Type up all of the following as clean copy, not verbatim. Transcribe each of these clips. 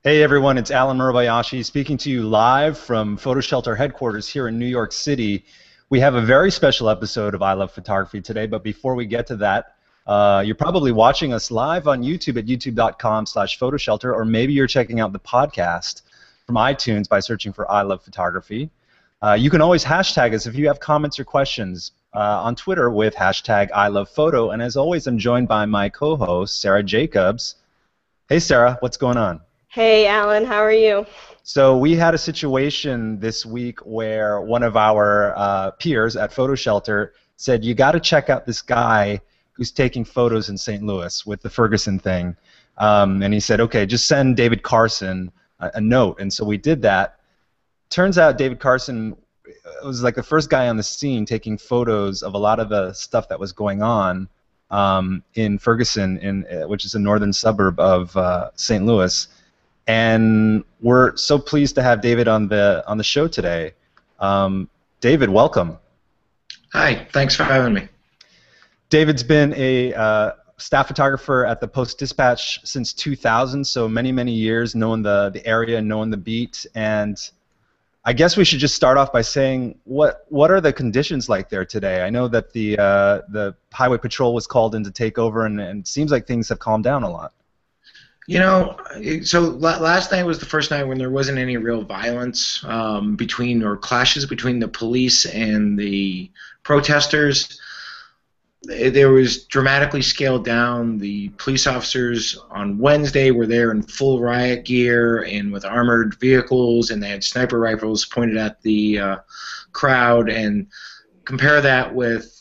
Hey everyone, it's Alan Murabayashi speaking to you live from PhotoShelter headquarters here in New York City. We have a very special episode of I Love Photography today, but before we get to that, you're probably watching us live on YouTube at youtube.com/PhotoShelter, or maybe you're checking out the podcast from iTunes by searching for I Love Photography. You can always hashtag us if you have comments or questions on Twitter with hashtag I Love Photo, and as always, I'm joined by my co-host, Sarah Jacobs. Hey Sarah, what's going on? Hey, Alan, how are you? So we had a situation this week where one of our peers at PhotoShelter said, you got to check out this guy who's taking photos in St. Louis with the Ferguson thing. And he said, okay, just send David Carson a note. And so we did that. Turns out David Carson was like the first guy on the scene taking photos of a lot of the stuff that was going on in Ferguson, which is a northern suburb of St. Louis. And we're so pleased to have David on the show today. David, welcome. Hi, thanks for having me. David's been a staff photographer at the Post-Dispatch since 2000, so many, many years knowing the area and knowing the beat. And I guess we should just start off by saying, what are the conditions like there today? I know that the Highway Patrol was called in to take over, and it seems like things have calmed down a lot. You know, so last night was the first night when there wasn't any real violence clashes between the police and the protesters. There was dramatically scaled down. The police officers on Wednesday were there in full riot gear and with armored vehicles, and they had sniper rifles pointed at the crowd. And compare that with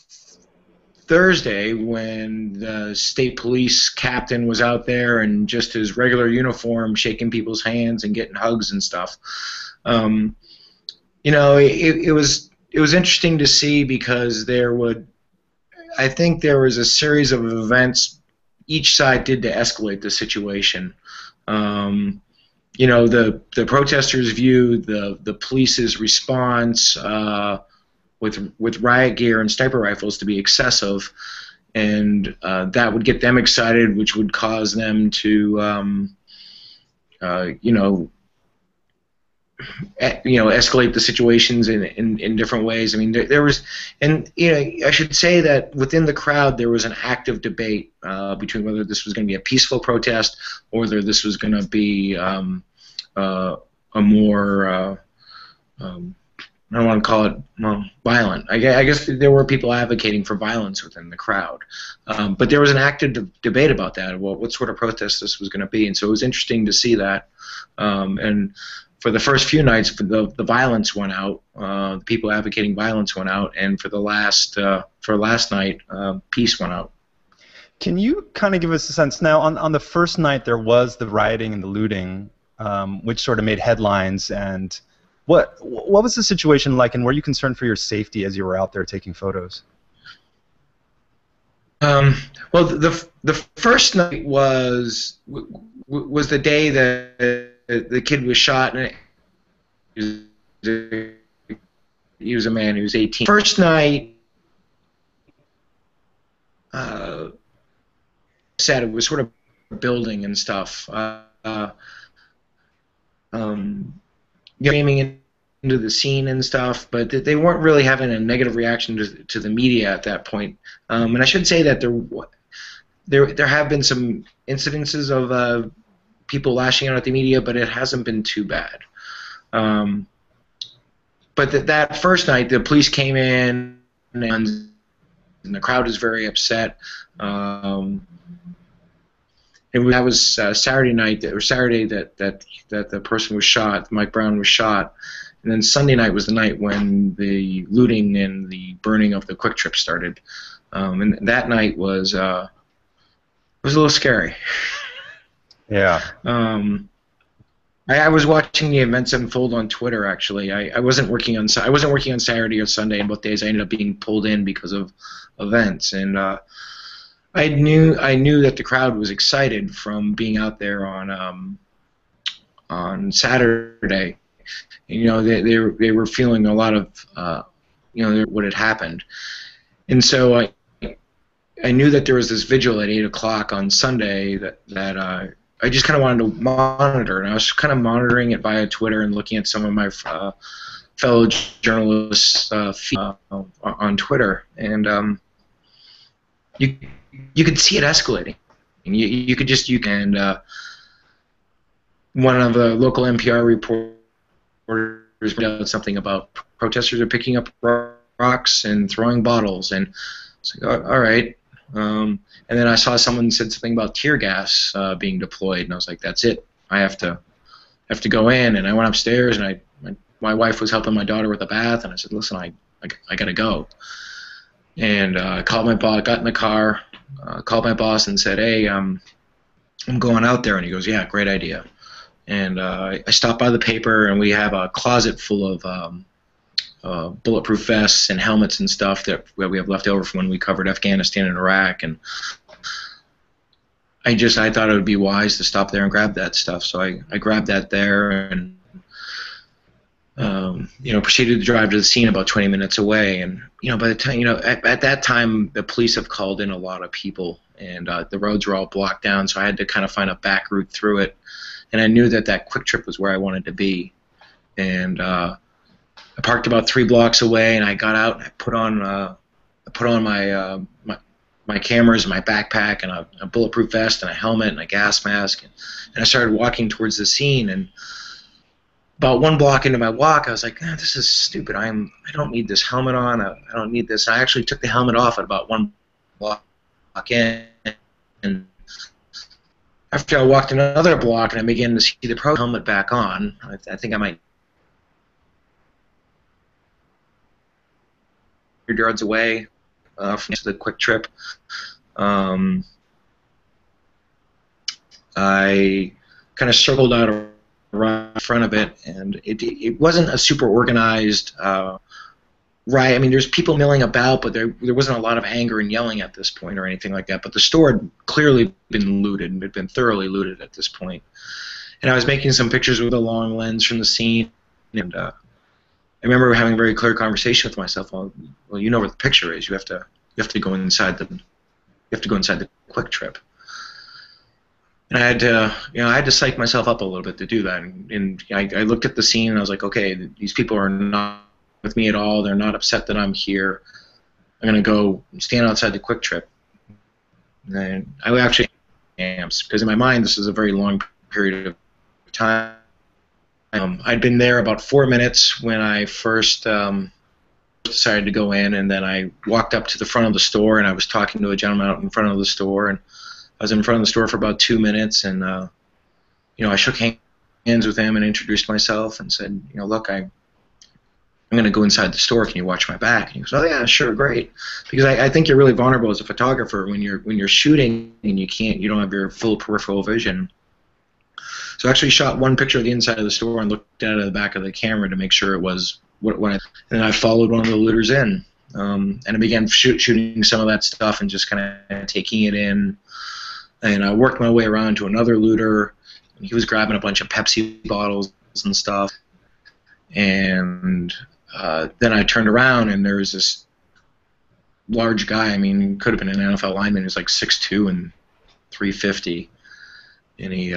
Thursday, when the state police captain was out there in just his regular uniform, shaking people's hands and getting hugs and stuff. You know, it was interesting to see, because I think there was a series of events each side did to escalate the situation. You know, the protesters viewed the police's response with riot gear and sniper rifles to be excessive, and that would get them excited, which would cause them to escalate the situations in different ways. I mean, there was, and I should say that within the crowd there was an active debate between whether this was going to be a peaceful protest or whether this was going to be a more I don't want to call it violent. I guess there were people advocating for violence within the crowd. But there was an active debate about that, what sort of protest this was going to be. And so it was interesting to see that. And for the first few nights, the violence went out. The people advocating violence went out. And for last night, peace went out. Can you kind of give us a sense now? On the first night, there was the rioting and the looting, which sort of made headlines. And what was the situation like, and were you concerned for your safety as you were out there taking photos? Well, the first night was the day that the kid was shot, and he was a man. He was 18. First night, said it was sort of building and stuff. Gaming into the scene and stuff, but they weren't really having a negative reaction to the media at that point. And I should say that there have been some incidences of people lashing out at the media, but it hasn't been too bad. But that first night, the police came in, and the crowd was very upset. And that was Saturday night, or Saturday that the person was shot, Mike Brown was shot, and then Sunday night was the night when the looting and the burning of the Quick Trip started, and that night was a little scary. Yeah. I was watching the events unfold on Twitter. Actually, I wasn't working on Saturday or Sunday, and both days I ended up being pulled in because of events, and I knew that the crowd was excited from being out there on Saturday. And, they were feeling a lot of what had happened, and so I knew that there was this vigil at 8 o'clock on Sunday that I just kind of wanted to monitor, and I was kind of monitoring it via Twitter and looking at some of my fellow journalists on Twitter, and you could see it escalating. And one of the local NPR reporters put out something about protesters are picking up rocks and throwing bottles, and it's like, all right. And then I saw someone said something about tear gas being deployed, and I was like, that's it. I have to go in. And I went upstairs, and my wife was helping my daughter with a bath, and I said, listen, I gotta go. And I called my boss, got in the car, called my boss, and said, hey, I'm going out there. And he goes, yeah, great idea. And I stopped by the paper, and we have a closet full of bulletproof vests and helmets and stuff that we have left over from when we covered Afghanistan and Iraq. And I thought it would be wise to stop there and grab that stuff. So I grabbed that there, and proceeded to drive to the scene about 20 minutes away. And by the time at that time, the police have called in a lot of people, and the roads were all blocked down. So I had to kind of find a back route through it. And I knew that Quick Trip was where I wanted to be. And I parked about 3 blocks away, and I got out and I put on my cameras and my backpack and a bulletproof vest and a helmet and a gas mask, and I started walking towards the scene. And about 1 block into my walk, I was like, this is stupid. I don't need this helmet on. I don't need this. I actually took the helmet off at about 1 block in, and after I walked another block and I began to see the pro helmet back on, I think I might 100 yards away from the Quick Trip. I kind of circled out around in front of it, and it wasn't a super organized riot. I mean, there's people milling about, but there wasn't a lot of anger and yelling at this point or anything like that. But the store had clearly been looted, and had been thoroughly looted at this point. And I was making some pictures with a long lens from the scene, and I remember having a very clear conversation with myself. Well, you know where the picture is. You have to go inside the Quick Trip. And I had to psych myself up a little bit to do that. And I looked at the scene, and I was like, okay, these people are not with me at all. They're not upset that I'm here. I'm gonna go stand outside the Quick Trip. And I actually am, because in my mind this is a very long period of time. I'd been there about 4 minutes when I first decided to go in, and then I walked up to the front of the store, and I was talking to a gentleman out in front of the store, and I was in front of the store for about 2 minutes, and I shook hands with him and introduced myself and said, look, I'm going to go inside the store. Can you watch my back? And he goes, oh yeah, sure, great. Because I think you're really vulnerable as a photographer when you're shooting and you don't have your full peripheral vision. So I actually shot 1 picture of the inside of the store and looked at it at the back of the camera to make sure it was and I followed one of the looters in, and I began shooting some of that stuff and just kind of taking it in. And I worked my way around to another looter, and he was grabbing a bunch of Pepsi bottles and stuff. And then I turned around, and there was this large guy. I mean, he could have been an NFL lineman. He was like 6'2" and 350. And he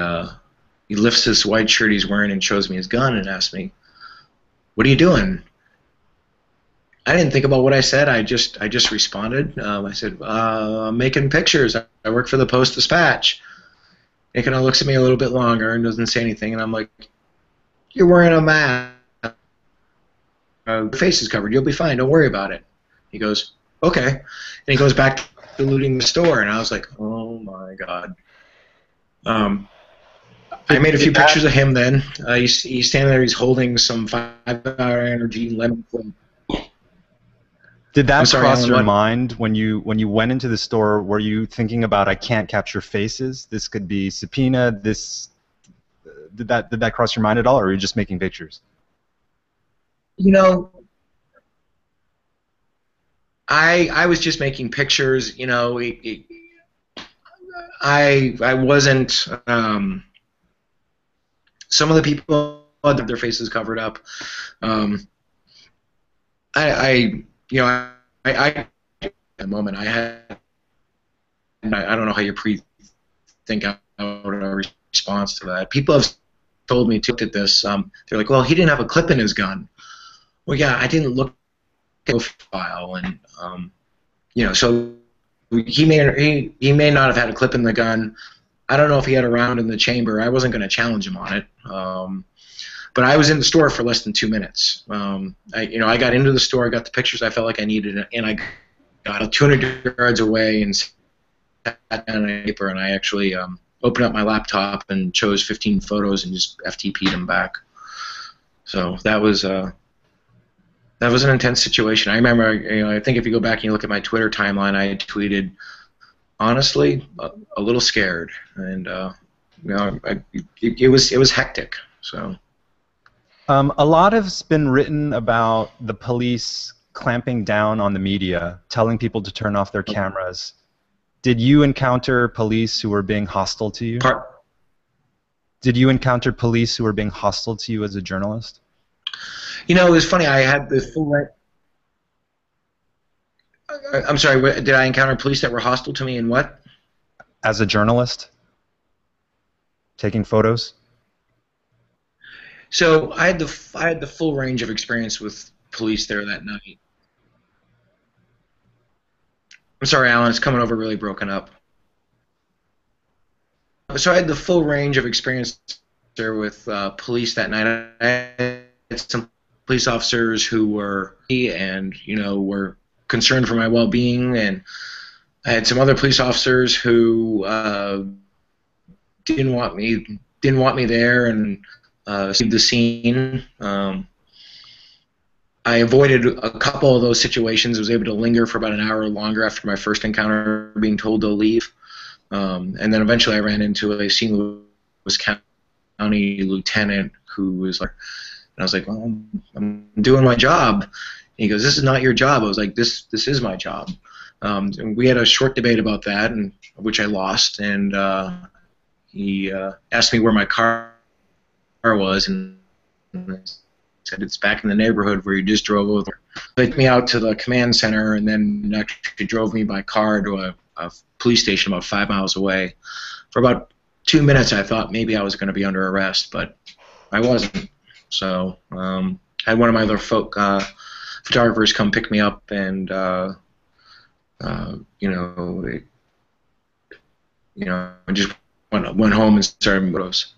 lifts this white shirt he's wearing and shows me his gun and asks me, "What are you doing?" I didn't think about what I said. I just responded. I said, "I'm making pictures. I work for the Post-Dispatch." He kind of looks at me a little bit longer and doesn't say anything. And I'm like, "You're wearing a mask. Your face is covered. You'll be fine. Don't worry about it." He goes, "Okay." And he goes back to looting the store. And I was like, "Oh my God." I made a few pictures of him then. He's standing there. He's holding some 5-hour energy lemon. Did that cross your mind when you went into the store? Were you thinking about, I can't capture faces? This could be subpoena. Did that cross your mind at all, or were you just making pictures? I was just making pictures. I wasn't. Some of the people had their faces covered up. At the moment I don't know how you think out a response to that. People have told me to look at this. They're like, well, he didn't have a clip in his gun. Well, yeah, I didn't look at the profile, and so he may not have had a clip in the gun. I don't know if he had a round in the chamber. I wasn't going to challenge him on it. But I was in the store for less than 2 minutes. I got into the store, I got the pictures I felt like I needed, and I got 200 yards away and sat down on a paper, and I actually opened up my laptop and chose 15 photos and just FTP'd them back. So that was an intense situation. I remember, I think if you go back and you look at my Twitter timeline, I tweeted, honestly, a little scared, and it was hectic. So. A lot has been written about the police clamping down on the media, telling people to turn off their cameras. Did you encounter police who were being hostile to you? Did you encounter police who were being hostile to you as a journalist? It was funny. I had the full. I'm sorry. Did I encounter police that were hostile to me in what? As a journalist, taking photos. So I had the full range of experience with police there that night. I'm sorry, Alan, it's coming over really broken up. So I had the full range of experience there with police that night. I had some police officers who were were concerned for my well-being, and I had some other police officers who didn't want me there and the scene. I avoided a couple of those situations. I was able to linger for about an hour longer after my first encounter, being told to leave. And then eventually I ran into a St. Louis County lieutenant who was like, and I was like, well, I'm doing my job. And he goes, this is not your job. I was like, this is my job. And we had a short debate about that, and which I lost. And he asked me where my car was, and I said it's back in the neighborhood where you just drove over. They took me out to the command center, and then actually drove me by car to a police station about 5 miles away. For about 2 minutes, I thought maybe I was going to be under arrest, but I wasn't. So I had one of my other photographers come pick me up, and I just went home and started photos.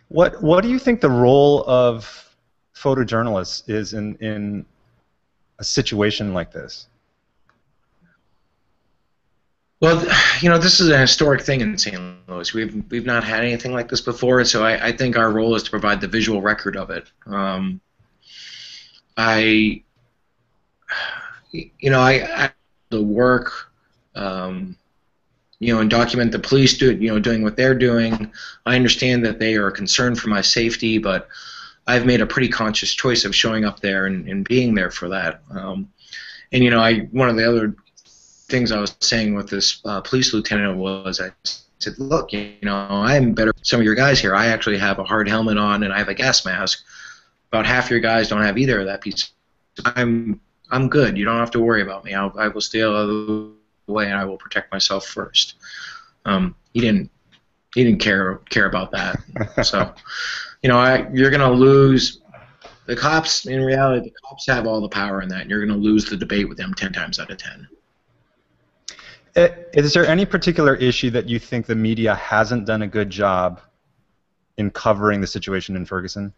What do you think the role of photojournalists is in a situation like this? Well, this is a historic thing in St. Louis. We've not had anything like this before, so I think our role is to provide the visual record of it. I the work. And document the police doing what they're doing. I understand that they are concerned for my safety, but I've made a pretty conscious choice of showing up there and being there for that. One of the other things I was saying with this police lieutenant was, I said, look, I'm better than some of your guys here. I actually have a hard helmet on and I have a gas mask. About half your guys don't have either of that piece. I'm good. You don't have to worry about me. I will stay out of the way, and I will protect myself first. He didn't care about that. So, you're gonna lose. The cops, in reality, the cops have all the power in that, and you're gonna lose the debate with them 10 times out of 10. Is there any particular issue that you think the media hasn't done a good job in covering the situation in Ferguson?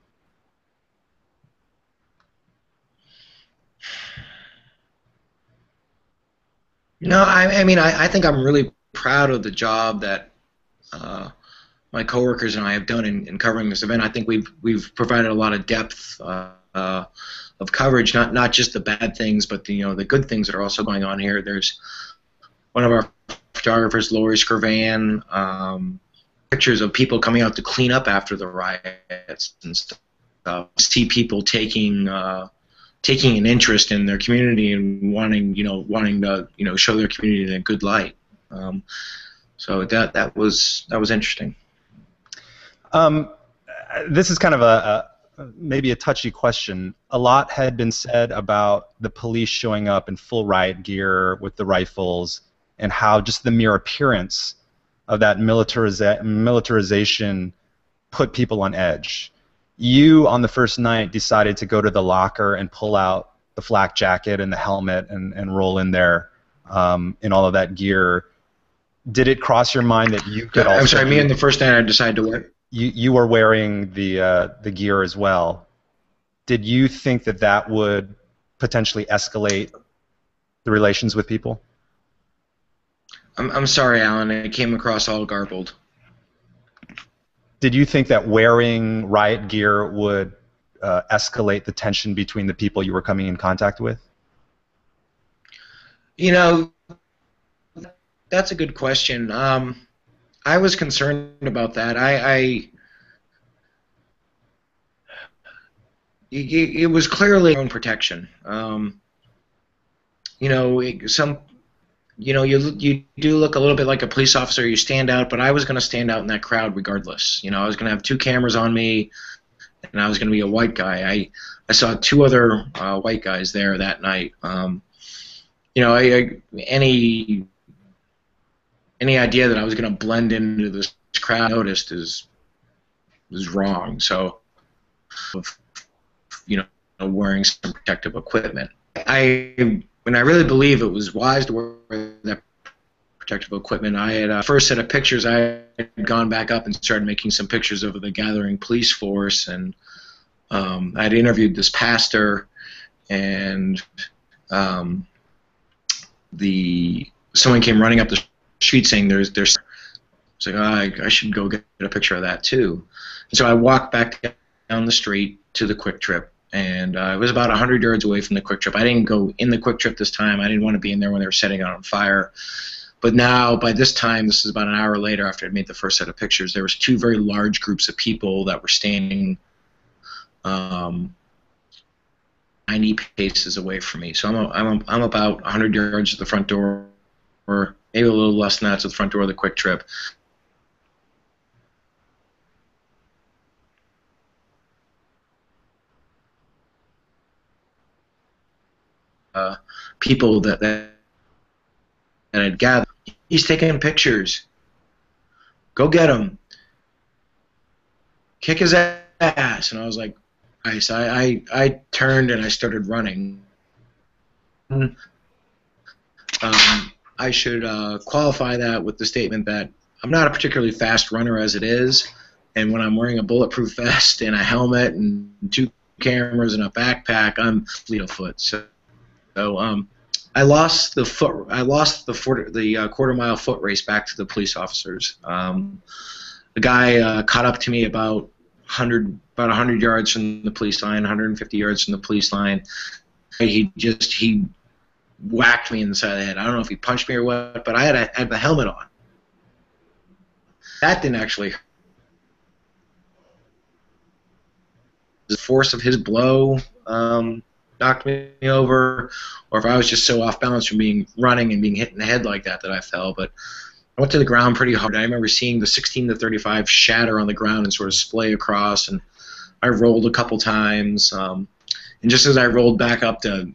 No, I think I'm really proud of the job that my coworkers and I have done in covering this event. I think we've provided a lot of depth of coverage, not just the bad things, but the good things that are also going on here. There's one of our photographers, Lori Scrivan, pictures of people coming out to clean up after the riots and stuff. See people taking an interest in their community and wanting to show their community in a good light. So that was interesting. This is kind of maybe a touchy question. A lot had been said about the police showing up in full riot gear with the rifles, and how just the mere appearance of that militarization put people on edge. You, on the first night, decided to go to the locker and pull out the flak jacket and the helmet and roll in there in all of that gear. Did it cross your mind that you could also... I'm sorry, me on the first night I decided to wear... You were wearing the gear as well. Did you think that that would potentially escalate the relations with people? I'm sorry, Alan. It came across all garbled. Did you think that wearing riot gear would escalate the tension between the people you were coming in contact with? You know, that's a good question. I was concerned about that. It was clearly own protection. You know, you do look a little bit like a police officer. You stand out, but I was going to stand out in that crowd regardless. You know, I was going to have 2 cameras on me, and I was going to be a white guy. I saw 2 other white guys there that night. You know, any idea that I was going to blend into this crowd noticed is wrong. So, you know, wearing some protective equipment. When I really believe it was wise to wear that protective equipment, I had first set of pictures. I had gone back up and started making some pictures of the gathering police force, and I'd interviewed this pastor, and someone came running up the street saying there's it's like, oh, I should go get a picture of that too. And so I walked back down the street to the Quick Trip, and it was about 100 yards away from the Quick Trip. I didn't go in the Quick Trip this time. I didn't want to be in there when they were setting it on fire. But now, by this time, this is about an hour later after I'd made the first set of pictures, there was 2 very large groups of people that were standing 90 paces away from me. So I'm about 100 yards to the front door, or maybe a little less than that, to the front door of the Quick Trip. People that had gathered. He's taking pictures. Go get him. Kick his ass. And I was like, nice. I turned and I started running. I should qualify that with the statement that I'm not a particularly fast runner as it is, and when I'm wearing a bulletproof vest and a helmet and 2 cameras and a backpack, I'm fleet of foot. So I lost the quarter-mile foot race back to the police officers. The guy caught up to me about 100 yards from the police line, 150 yards from the police line. He whacked me in the side of the head. I don't know if he punched me or what, but I had the helmet on. That didn't actually hurt. The force of his blow knocked me over, or if I was just so off balance from running and being hit in the head like that I fell. But I went to the ground pretty hard. I remember seeing the 16-35 shatter on the ground and sort of splay across, and I rolled a couple times. And just as I rolled back up to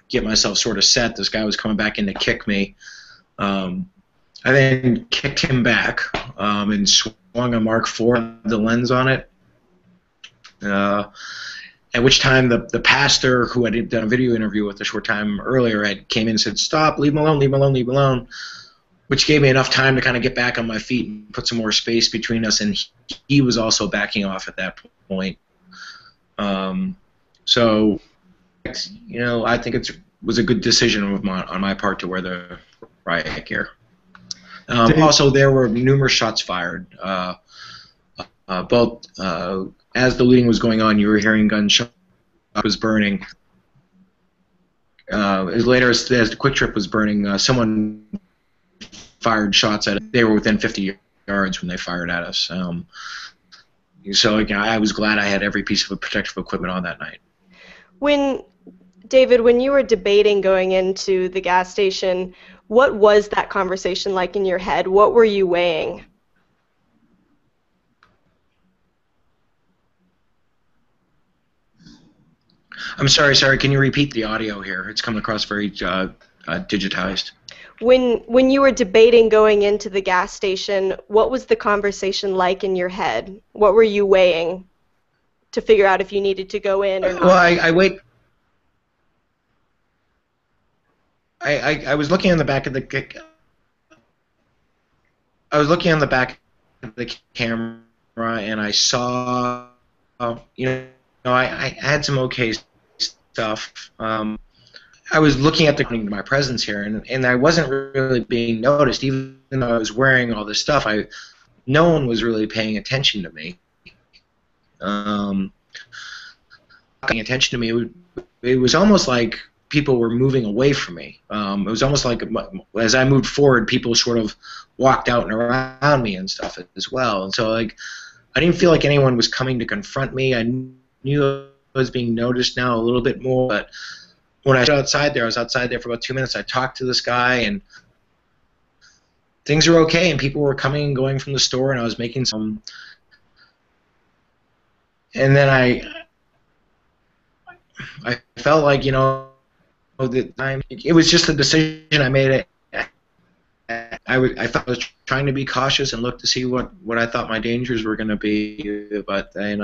get myself sort of set, this guy was coming back in to kick me. I then kicked him back and swung a Mark IV, the lens on it. At which time the pastor who I had done a video interview with a short time earlier came in and said, "Stop, leave him alone, leave him alone, leave him alone," which gave me enough time to kind of get back on my feet and put some more space between us, and he was also backing off at that point. So, you know, I think it was a good decision on my part to wear the riot gear. Also, there were numerous shots fired. Both as the looting was going on, you were hearing gunshots. Was burning. As later as the Quick Trip was burning, someone fired shots at it. They were within 50 yards when they fired at us. So again, I was glad I had every piece of protective equipment on that night. David, when you were debating going into the gas station, what was that conversation like in your head? What were you weighing? I'm sorry. Can you repeat the audio here? It's coming across very digitized. When you were debating going into the gas station, what was the conversation like in your head? What were you weighing to figure out if you needed to go in or not? Well, I wait. I was looking on the back of the. I was looking on the back of the camera, and I saw, I had some okay stuff. I was looking at my presence here, and I wasn't really being noticed, even though I was wearing all this stuff. No one was really paying attention to me. Paying attention to me, it was almost like people were moving away from me. It was almost like as I moved forward, people sort of walked out and around me and stuff as well. And so, like, I didn't feel like anyone was coming to confront me. I knew I was being noticed now a little bit more, but when I was outside there, for about 2 minutes. I talked to this guy, and things were okay, and people were coming and going from the store, and I was making some. And then I felt like, it was just a decision I made. I thought I was trying to be cautious and look to see what I thought my dangers were going to be, but then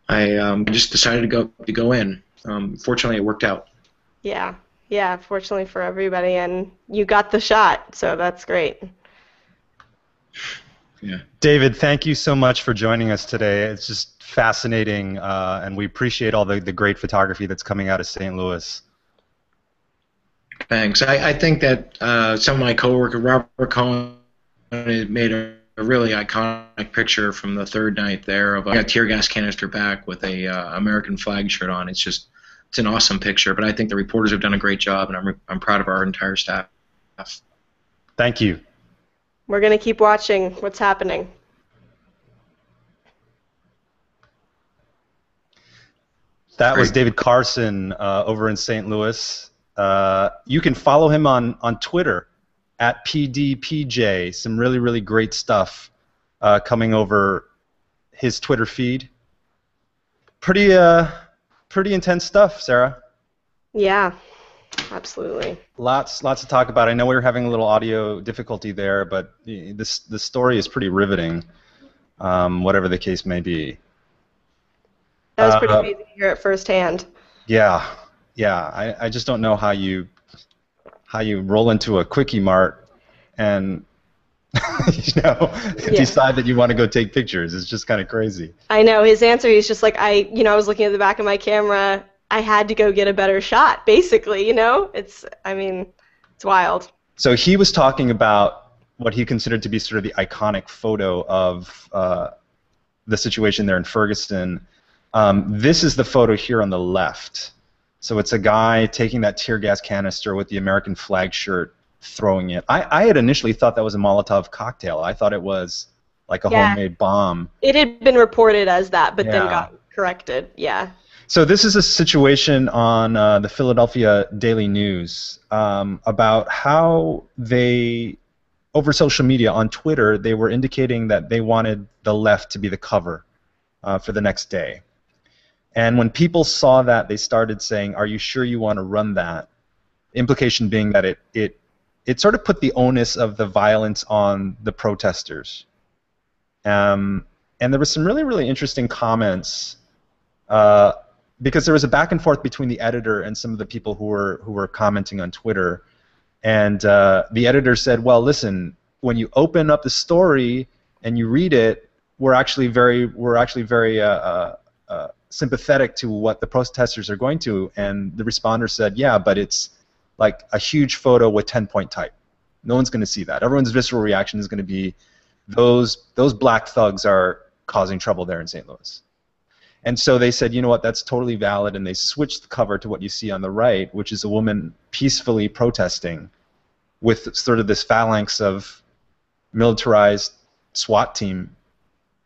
I just decided to go in. Fortunately, it worked out. Yeah, fortunately for everybody, and you got the shot, so that's great. Yeah. David, thank you so much for joining us today. It's just fascinating, and we appreciate all the great photography that's coming out of St. Louis. Thanks. I think that some of my coworkers, Robert Cohen, made a really iconic picture from the third night there of a tear gas canister back with a American flag shirt on. It's an awesome picture. But I think the reporters have done a great job, and I'm proud of our entire staff. Thank you. We're going to keep watching what's happening. That was David Carson over in St. Louis. You can follow him on Twitter at PDPJ. Some really, really great stuff coming over his Twitter feed. Pretty intense stuff, Sarah. Yeah, absolutely. Lots to talk about. I know we were having a little audio difficulty there, but the story is pretty riveting, whatever the case may be. That was pretty amazing to hear it firsthand. Yeah. I just don't know how you roll into a Quickie Mart and decide that you want to go take pictures. It's just kind of crazy. I know his answer. He's just like, I was looking at the back of my camera. I had to go get a better shot. Basically, it's wild. So he was talking about what he considered to be sort of the iconic photo of the situation there in Ferguson. This is the photo here on the left. So it's a guy taking that tear gas canister with the American flag shirt, throwing it. I had initially thought that was a Molotov cocktail. I thought it was like a homemade bomb. It had been reported as that, but then got corrected. Yeah. So this is a situation on the Philadelphia Daily News about how they, over social media, on Twitter, they were indicating that they wanted the left to be the cover for the next day. And when people saw that, they started saying, "Are you sure you want to run that?" Implication being that it sort of put the onus of the violence on the protesters. And there was some really, really interesting comments because there was a back and forth between the editor and some of the people who were commenting on Twitter. And the editor said, "Well, listen, when you open up the story and you read it, we're actually very sympathetic to what the protesters are going to." And the responder said, "Yeah, but it's like a huge photo with 10-point type. No one's going to see that. Everyone's visceral reaction is going to be those black thugs are causing trouble there in St. Louis." And so they said, "You know what, that's totally valid," and they switched the cover to what you see on the right, which is a woman peacefully protesting with sort of this phalanx of militarized SWAT team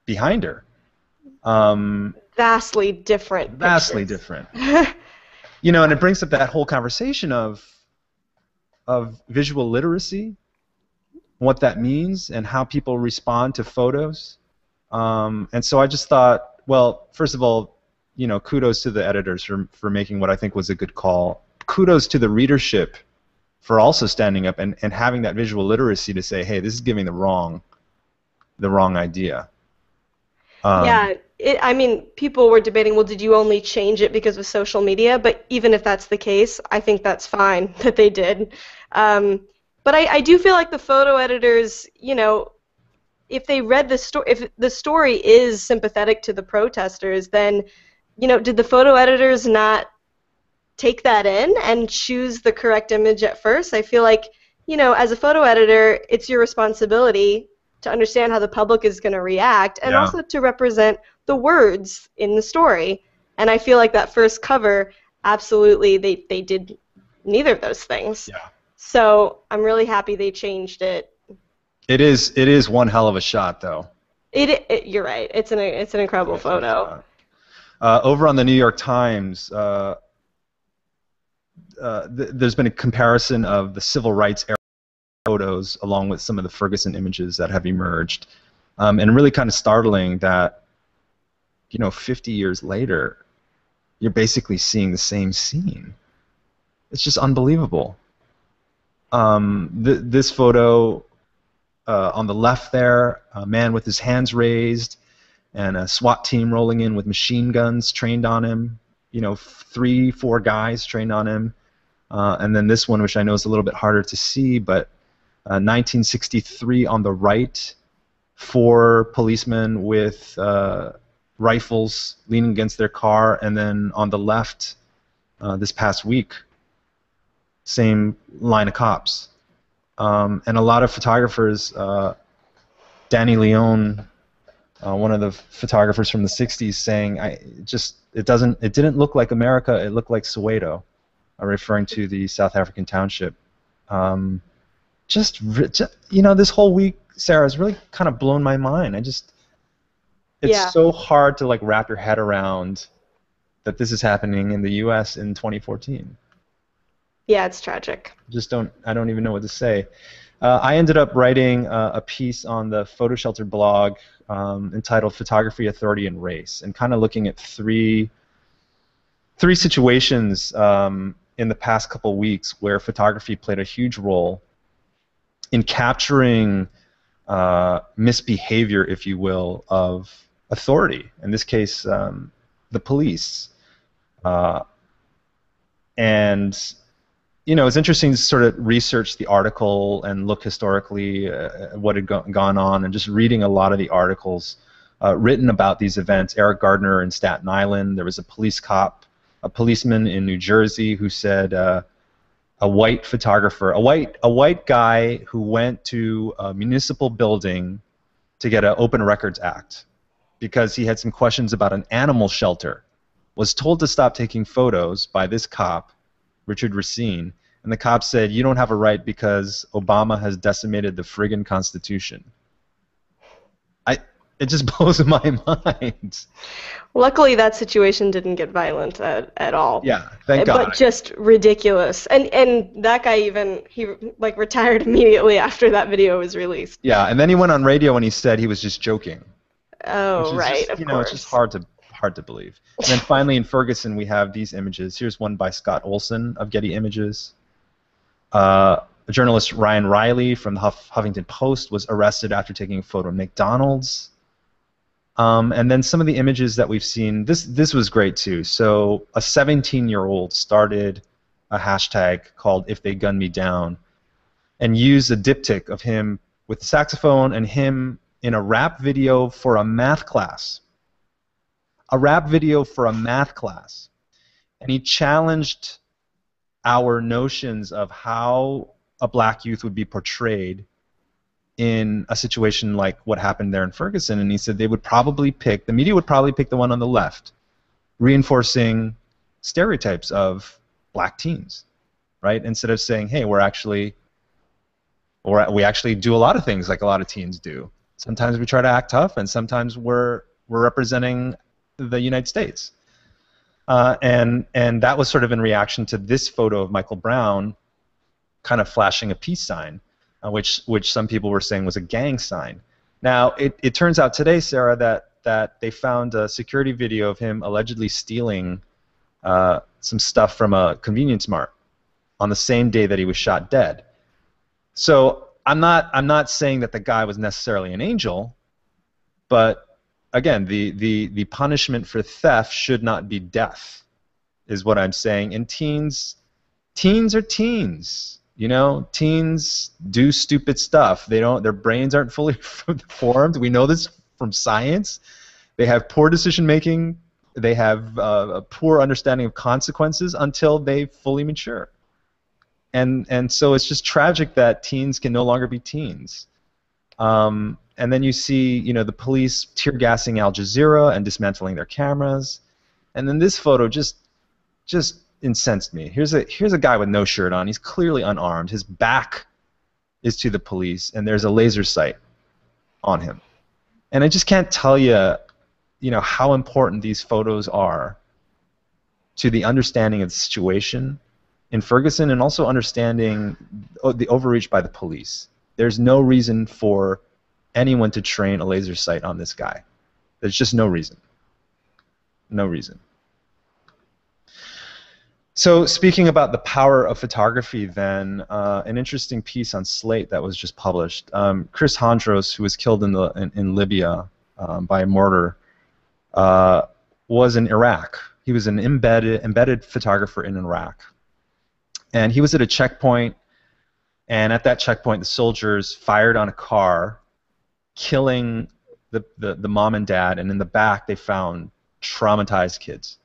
behind her. Vastly different. Vastly different. And it brings up that whole conversation of visual literacy, what that means, and how people respond to photos. And so I just thought, well, first of all, kudos to the editors for making what I think was a good call. Kudos to the readership for also standing up and having that visual literacy to say, hey, this is giving the wrong idea. Yeah, I mean, people were debating, well, did you only change it because of social media? But even if that's the case, I think that's fine that they did. But I do feel like the photo editors, you know, if they read the story, if the story is sympathetic to the protesters, then, you know, did the photo editors not take that in and choose the correct image at first? I feel like, you know, as a photo editor, it's your responsibility to understand how the public is going to react and also to represent the words in the story. And I feel like that first cover, absolutely, they did neither of those things. Yeah. So I'm really happy they changed it. It is one hell of a shot, though. You're right. It's an incredible photo. Over on the New York Times, there's been a comparison of the civil rights era photos along with some of the Ferguson images that have emerged, and really kind of startling that, you know, 50 years later, you're basically seeing the same scene. It's just unbelievable. This photo on the left there, a man with his hands raised and a SWAT team rolling in with machine guns trained on him, you know, 3-4 guys trained on him. And then this one, which I know is a little bit harder to see, but 1963 on the right, 4 policemen with rifles leaning against their car, and then on the left, this past week, same line of cops. And a lot of photographers, Danny Leone, one of the photographers from the 60s, saying, it didn't look like America, it looked like Soweto, referring to the South African township. Just, you know, this whole week, Sarah, has really kind of blown my mind. It's so hard to like wrap your head around that this is happening in the U.S. in 2014. Yeah, it's tragic. I don't even know what to say. I ended up writing a piece on the PhotoShelter blog entitled "Photography, Authority, and Race," and kind of looking at three situations in the past couple weeks where photography played a huge role in capturing misbehavior, if you will, of authority. In this case, the police. And you know, it's interesting to sort of research the article and look historically what had gone on, and just reading a lot of the articles written about these events. Eric Gardner in Staten Island. There was a policeman in New Jersey who said a white photographer, a white guy who went to a municipal building to get an Open Records Act because he had some questions about an animal shelter, was told to stop taking photos by this cop, Richard Racine, and the cop said, "You don't have a right because Obama has decimated the friggin' Constitution." It just blows my mind. Luckily, that situation didn't get violent at all. Yeah, thank God. But just ridiculous. And that guy he like retired immediately after that video was released. Yeah, and then he went on radio and he said he was just joking. Oh, right, just, you know, it's just hard to believe. And then finally in Ferguson we have these images. Here's one by Scott Olson of Getty Images. Journalist Ryan Riley from the Huffington Post was arrested after taking a photo of McDonald's. And then some of the images that we've seen, this was great too. So a 17-year-old started a hashtag called "If They Gun Me Down" and used a diptych of him with the saxophone and him in a rap video for a math class. A rap video for a math class. And he challenged our notions of how a black youth would be portrayed in a situation like what happened there in Ferguson. And he said the media would probably pick the one on the left, reinforcing stereotypes of black teens, right? Instead of saying, hey, we actually do a lot of things like a lot of teens do. Sometimes we try to act tough, and sometimes we're representing the United States. And that was sort of in reaction to this photo of Michael Brown kind of flashing a peace sign, which some people were saying was a gang sign. Now, it turns out today, Sarah, that they found a security video of him allegedly stealing some stuff from a convenience mart. on the same day that he was shot dead. So I'm not saying that the guy was necessarily an angel, but again, the punishment for theft should not be death, is what I'm saying. And teens are teens. You know, teens do stupid stuff. Their brains aren't fully formed. We know this from science. They have poor decision making. They have a poor understanding of consequences until they fully mature. And so it's just tragic that teens can no longer be teens. And then you see, you know, the police tear gassing Al Jazeera and dismantling their cameras. And then this photo just incensed me. Here's a guy with no shirt on. He's clearly unarmed. His back is to the police, and there's a laser sight on him. And I just can't tell you, you know, how important these photos are to the understanding of the situation in Ferguson, and also understanding the overreach by the police. There's no reason for anyone to train a laser sight on this guy. There's just no reason. No reason. So speaking about the power of photography then, an interesting piece on Slate that was just published. Chris Hondros, who was killed in Libya by a mortar, was in Iraq. He was an embedded photographer in Iraq. And he was at a checkpoint, and at that checkpoint the soldiers fired on a car, killing the mom and dad, and in the back they found traumatized kids.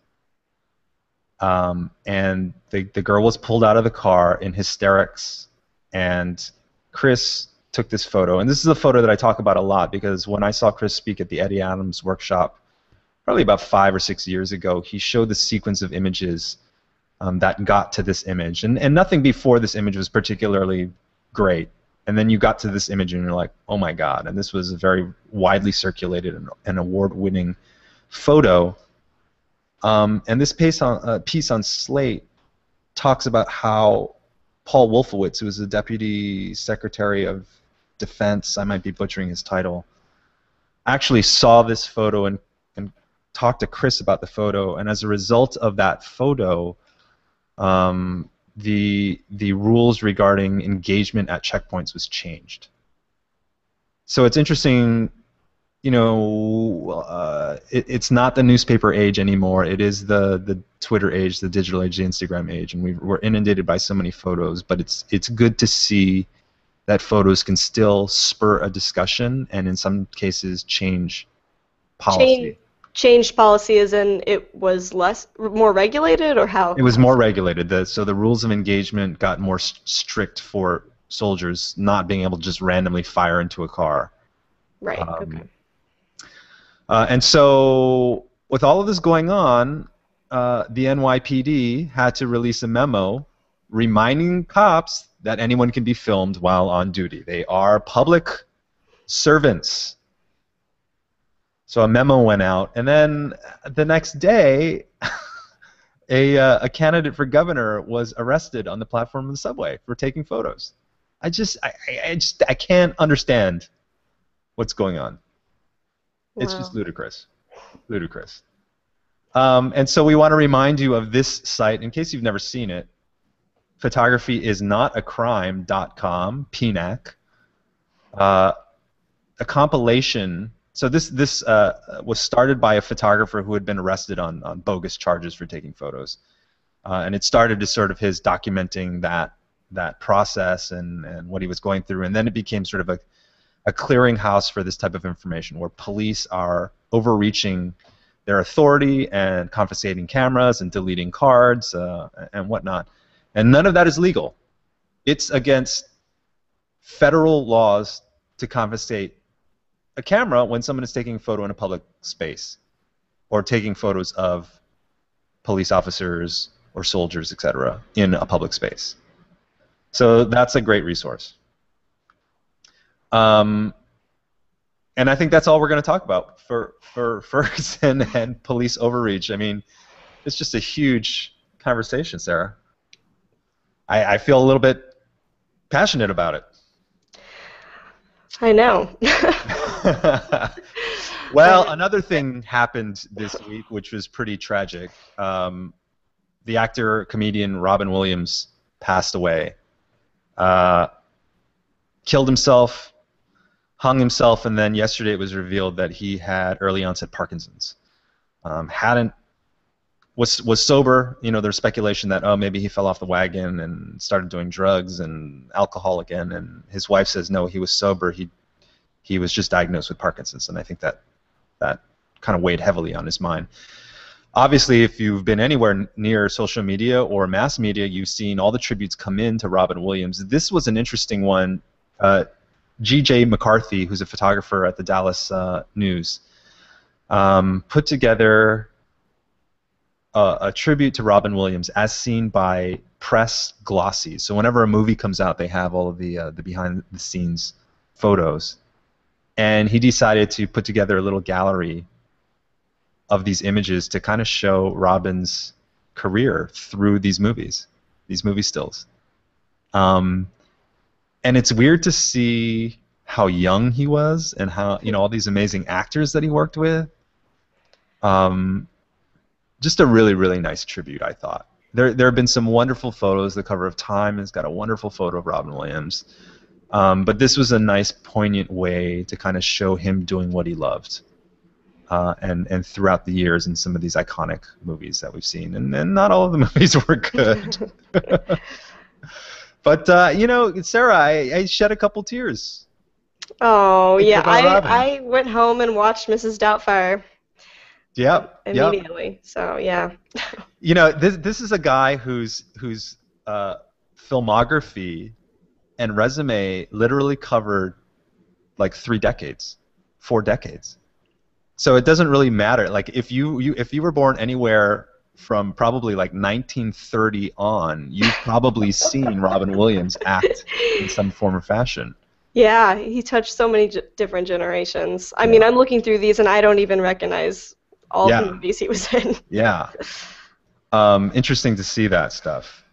And the girl was pulled out of the car in hysterics, and Chris took this photo. And this is a photo that I talk about a lot, because when I saw Chris speak at the Eddie Adams workshop, probably about 5 or 6 years ago, he showed the sequence of images that got to this image. And nothing before this image was particularly great. And then you got to this image and you're like, oh my God. And this was a very widely circulated and award-winning photo. And this piece on Slate talks about how Paul Wolfowitz, who was the Deputy Secretary of Defense, I might be butchering his title, actually saw this photo and talked to Chris about the photo. And as a result of that photo, the rules regarding engagement at checkpoints was changed. So it's interesting, you know, it's not the newspaper age anymore. It is the Twitter age, the digital age, the Instagram age, and we're inundated by so many photos. But it's good to see that photos can still spur a discussion and in some cases change policy. Changed policy as in it was more regulated, or how? It was more regulated. So the rules of engagement got more strict for soldiers not being able to just randomly fire into a car. Right. Okay. And so with all of this going on, the NYPD had to release a memo reminding cops that anyone can be filmed while on duty. They are public servants. So a memo went out, and then the next day, a candidate for governor was arrested on the platform of the subway for taking photos. I can't understand what's going on. Wow. It's just ludicrous, ludicrous. And so we want to remind you of this site in case you've never seen it. Photographyisnotacrime.com, PNAC. A compilation. So this was started by a photographer who had been arrested on bogus charges for taking photos, and it started as sort of his documenting that process and what he was going through, and then it became sort of a clearinghouse for this type of information, where police are overreaching their authority and confiscating cameras and deleting cards and whatnot, and none of that is legal. It's against federal laws to confiscate a camera when someone is taking a photo in a public space or taking photos of police officers or soldiers, etc., in a public space. So that's a great resource. And I think that's all we're going to talk about for Ferguson and police overreach. I mean, it's just a huge conversation, Sarah. I feel a little bit passionate about it. I know. Well, another thing happened this week, which was pretty tragic. The actor, comedian Robin Williams passed away. Killed himself, hung himself, and then yesterday it was revealed that he had early onset Parkinson's. Was sober. You know, there's speculation that maybe he fell off the wagon and started doing drugs and alcohol again. And his wife says no, he was sober. He was just diagnosed with Parkinson's, and I think that kind of weighed heavily on his mind. Obviously, if you've been anywhere near social media or mass media, you've seen all the tributes come in to Robin Williams. This was an interesting one. G.J. McCarthy, who's a photographer at the Dallas News, put together a tribute to Robin Williams as seen by press glossies. So whenever a movie comes out, they have all of the behind-the-scenes photos. And he decided to put together a little gallery of these images to kind of show Robin's career through these movies, these movie stills. And it's weird to see how young he was and how, you know, all these amazing actors that he worked with. Just a really, really nice tribute, I thought. There have been some wonderful photos. The cover of Time has got a wonderful photo of Robin Williams. But this was a nice, poignant way to kind of show him doing what he loved. And throughout the years in some of these iconic movies that we've seen. And not all of the movies were good. But, you know, Sarah, I shed a couple tears. Oh, yeah. I went home and watched Mrs. Doubtfire. Yep. Immediately. So, yeah. You know, this is a guy whose filmography and resume literally covered like 4 decades. So it doesn't really matter. Like if you were born anywhere from probably like 1930 on, you've probably seen Robin Williams act in some form or fashion. Yeah, he touched so many different generations. I mean, I'm looking through these and I don't even recognize all the movies he was in. Yeah. Interesting to see that stuff.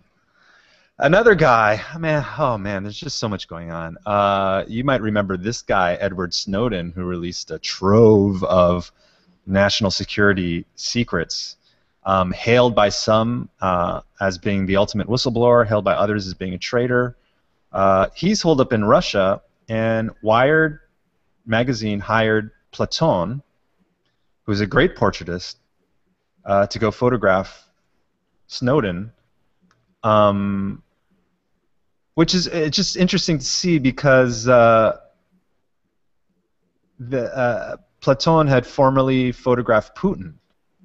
Another guy, man, there's just so much going on. You might remember this guy, Edward Snowden, who released a trove of national security secrets, hailed by some as being the ultimate whistleblower, hailed by others as being a traitor. He's holed up in Russia, and Wired magazine hired Platon, who's a great portraitist, to go photograph Snowden. Which is just interesting to see because Platon had formerly photographed Putin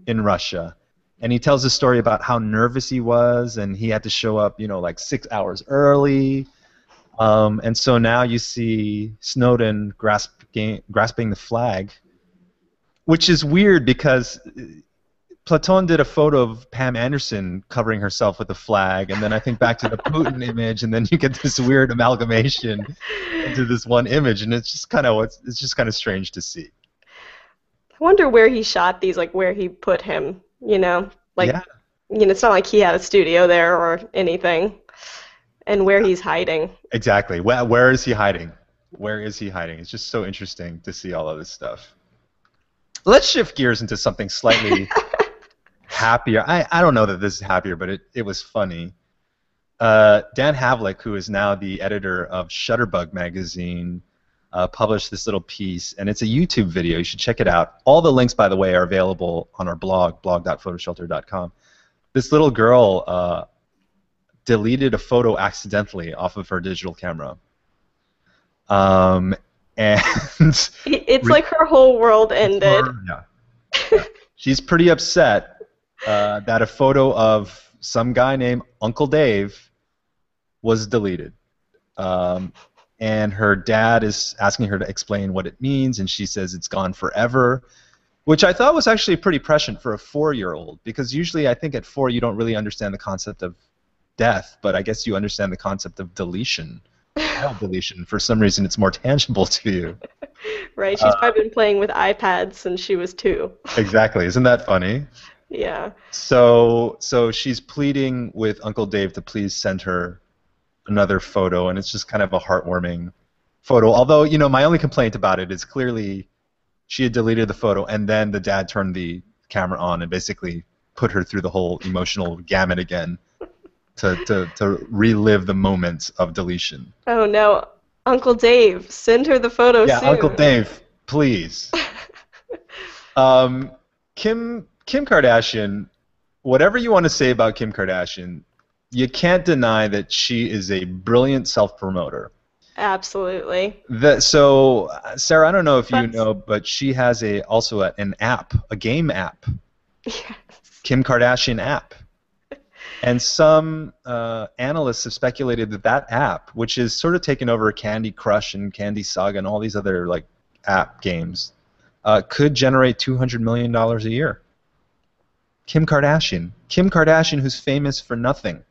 in Russia, and he tells a story about how nervous he was, and he had to show up, you know, like 6 hours early. And so now you see Snowden grasping the flag, which is weird because Platon did a photo of Pam Anderson covering herself with a flag, and then I think back to the Putin image, and then you get this weird amalgamation into this one image, and it's just kind of strange to see. I wonder where he shot these, like where he put him. You know, like you know, it's not like he had a studio there or anything, and where he's hiding. Exactly. Where is he hiding? Where is he hiding? It's just so interesting to see all of this stuff. Let's shift gears into something slightly happier. I don't know that this is happier, but it was funny. Dan Havlick, who is now the editor of Shutterbug magazine, published this little piece, and it's a YouTube video. You should check it out. All the links, by the way, are available on our blog, blog.photoshelter.com. This little girl deleted a photo accidentally off of her digital camera. And it's like her whole world ended. Yeah. She's pretty upset that a photo of some guy named Uncle Dave was deleted. And her dad is asking her to explain what it means, and she says it's gone forever, which I thought was actually pretty prescient for a 4-year-old, because usually I think at 4 you don't really understand the concept of death, but I guess you understand the concept of deletion. Deletion. For some reason, it's more tangible to you. Right. She's probably been playing with iPads since she was 2. Exactly. Isn't that funny? Yeah. So she's pleading with Uncle Dave to please send her another photo, and it's just kind of a heartwarming photo. Although, you know, my only complaint about it is clearly she had deleted the photo, and then the dad turned the camera on and basically put her through the whole emotional gamut again. to relive the moments of deletion. Oh no, Uncle Dave, send her the photo soon. Yeah, Uncle Dave, please. Kim Kardashian, whatever you want to say about Kim Kardashian, you can't deny that she is a brilliant self-promoter. Absolutely. So, Sarah, I don't know if you know, but she has also an app, a game app. Yes. Kim Kardashian app. And some analysts have speculated that app, which is sort of taken over Candy Crush and Candy Saga and all these other like app games, could generate $200 million a year. Kim Kardashian, who's famous for nothing.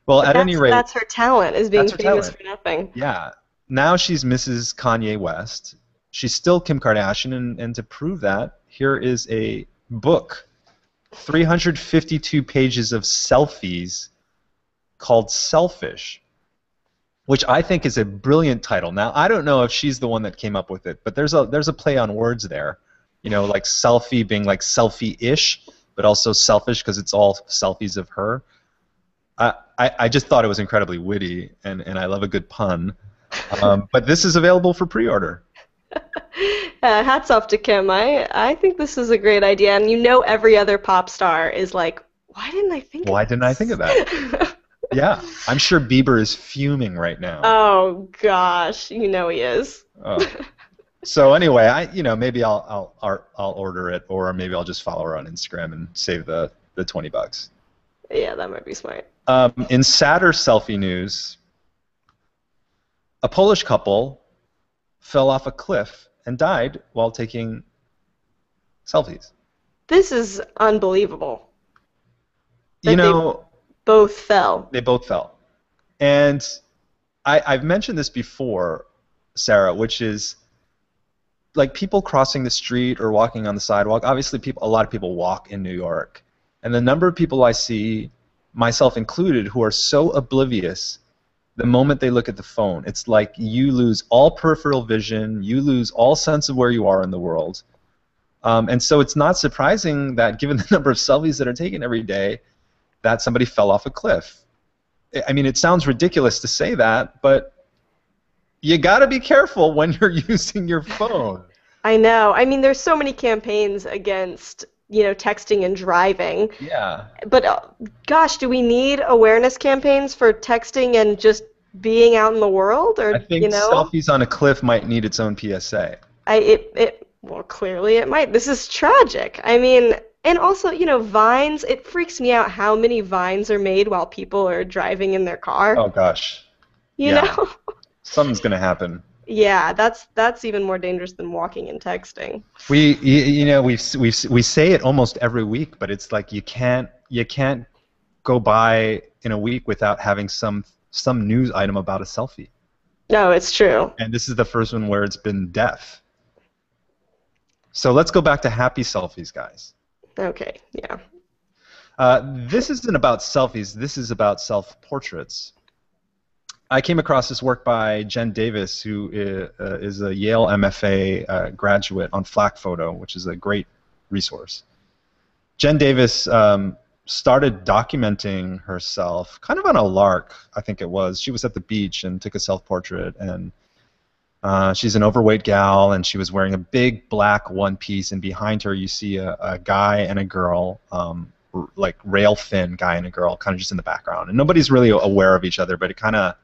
Well, at any rate, that's her talent, is being famous for nothing. Yeah. Now she's Mrs. Kanye West. She's still Kim Kardashian, and to prove that, here is a book, 352 pages of selfies called Selfish, which I think is a brilliant title. Now, I don't know if she's the one that came up with it, but there's a play on words there. You know, like selfie being like selfie-ish, but also selfish because it's all selfies of her. I just thought it was incredibly witty, and I love a good pun. But this is available for pre-order. Hats off to Kim. I think this is a great idea, and you know every other pop star is like, why didn't I think of that? Yeah, I'm sure Bieber is fuming right now. Oh gosh, you know he is. So anyway, maybe I'll order it, or maybe I'll just follow her on Instagram and save the $20. Yeah, that might be smart. In sadder selfie news, a Polish couple fell off a cliff and died while taking selfies. This is unbelievable. They both fell. They both fell. And I've mentioned this before, Sarah, which is like people crossing the street or walking on the sidewalk. Obviously, a lot of people walk in New York. And the number of people I see, myself included, who are so oblivious the moment they look at the phone. It's like you lose all peripheral vision, you lose all sense of where you are in the world. And so it's not surprising that given the number of selfies that are taken every day, that somebody fell off a cliff. I mean, it sounds ridiculous to say that, but you got to be careful when you're using your phone. I know. I mean, there's so many campaigns against texting and driving. Yeah. But gosh, do we need awareness campaigns for texting and just being out in the world? Or I think selfies on a cliff might need its own PSA. Well, clearly it might. This is tragic. I mean, and also, Vines, it freaks me out how many Vines are made while people are driving in their car. Oh gosh. You know? Something's going to happen. Yeah, that's even more dangerous than walking and texting. We say it almost every week, but it's like you can't go by in a week without having some news item about a selfie. No, it's true. And this is the first one where it's been death. So let's go back to happy selfies, guys. Okay, yeah. This isn't about selfies. This is about self-portraits. I came across this work by Jen Davis, who is a Yale MFA graduate on Flack Photo, which is a great resource. Jen Davis started documenting herself kind of on a lark, I think it was. She was at the beach and took a self-portrait, and she's an overweight gal, and she was wearing a big black one-piece, and behind her you see a guy and a girl, like rail-thin guy and a girl, kind of just in the background. And nobody's really aware of each other, but it kind of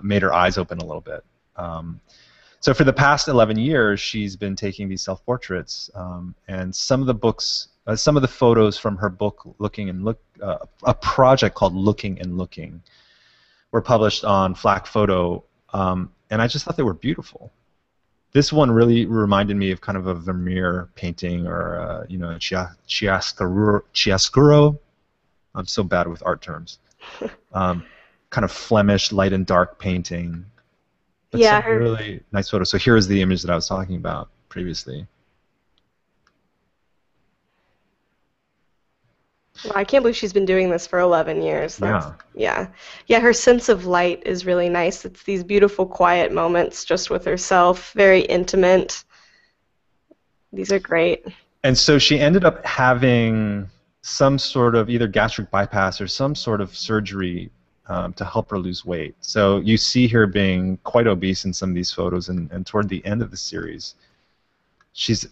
made her eyes open a little bit. So for the past 11 years, she's been taking these self-portraits, and some of the photos from her book, a project called Looking and Looking, were published on Flack Photo, and I just thought they were beautiful. This one really reminded me of kind of a Vermeer painting, or chiaroscuro. I'm so bad with art terms. Kind of Flemish light and dark painting. But yeah, some really nice photos. So here is the image that I was talking about previously. Well, I can't believe she's been doing this for 11 years. Yeah. Yeah, her sense of light is really nice. It's these beautiful, quiet moments just with herself, very intimate. These are great. And so she ended up having some sort of either gastric bypass or some sort of surgery to help her lose weight. So you see her being quite obese in some of these photos, and toward the end of the series, she's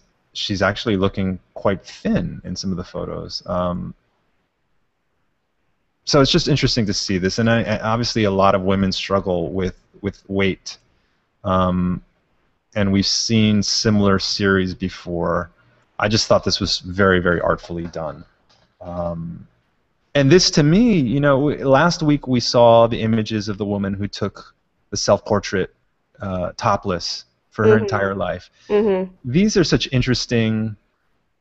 actually looking quite thin in some of the photos. So it's just interesting to see this, and obviously a lot of women struggle with weight, and we've seen similar series before. I just thought this was very, very artfully done. And this, to me, you know, last week we saw the images of the woman who took the self-portrait topless for her entire life. These are such interesting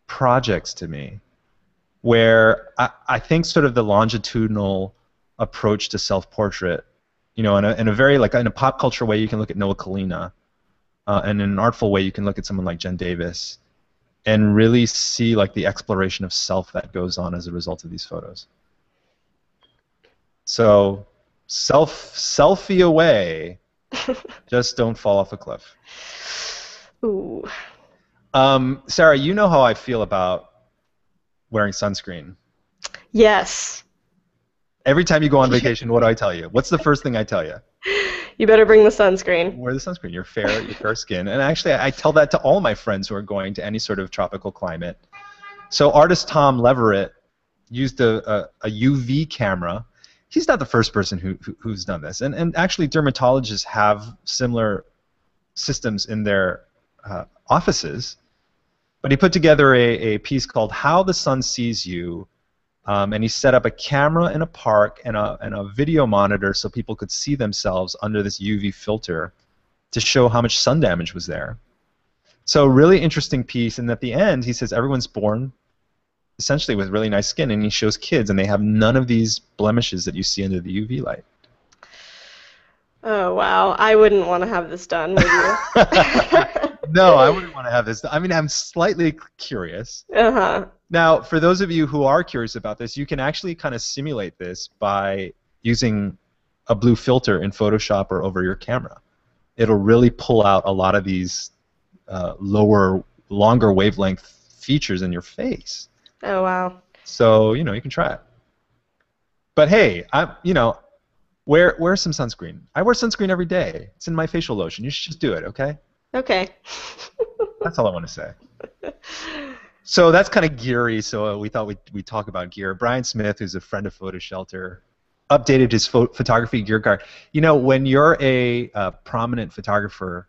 projects to me, where I think sort of the longitudinal approach to self-portrait, you know, in a very, like, in a pop culture way, you can look at Noah Kalina, and in an artful way, you can look at someone like Jen Davis, and really see, like, the exploration of self that goes on as a result of these photos. So, selfie away. Just don't fall off a cliff. Ooh. Sarah, you know how I feel about wearing sunscreen. Yes. Every time you go on vacation, what do I tell you? What's the first thing I tell you? You better bring the sunscreen. Wear the sunscreen. You're fair skin. And actually, I tell that to all my friends who are going to any sort of tropical climate. So artist Tom Levritt used a UV camera. He's not the first person who's done this. And actually, dermatologists have similar systems in their offices. But he put together a piece called How the Sun Sees You, and he set up a camera in a park and a video monitor so people could see themselves under this UV filter to show how much sun damage was there. So really interesting piece, and at the end he says everyone's born essentially with really nice skin, and he shows kids and they have none of these blemishes that you see under the UV light. Oh, wow. I wouldn't want to have this done, would you? No, I wouldn't want to have this. I mean, I'm slightly curious. Uh-huh. Now, for those of you who are curious about this, you can actually kind of simulate this by using a blue filter in Photoshop or over your camera. It'll really pull out a lot of these longer wavelength features in your face. Oh, wow. So, you know, you can try it. But hey, wear some sunscreen. I wear sunscreen every day. It's in my facial lotion. You should just do it, okay? Okay. That's all I want to say. So that's kind of geary, so we thought we'd talk about gear. Brian Smith, who's a friend of PhotoShelter, updated his photography gear card. You know, when you're a prominent photographer,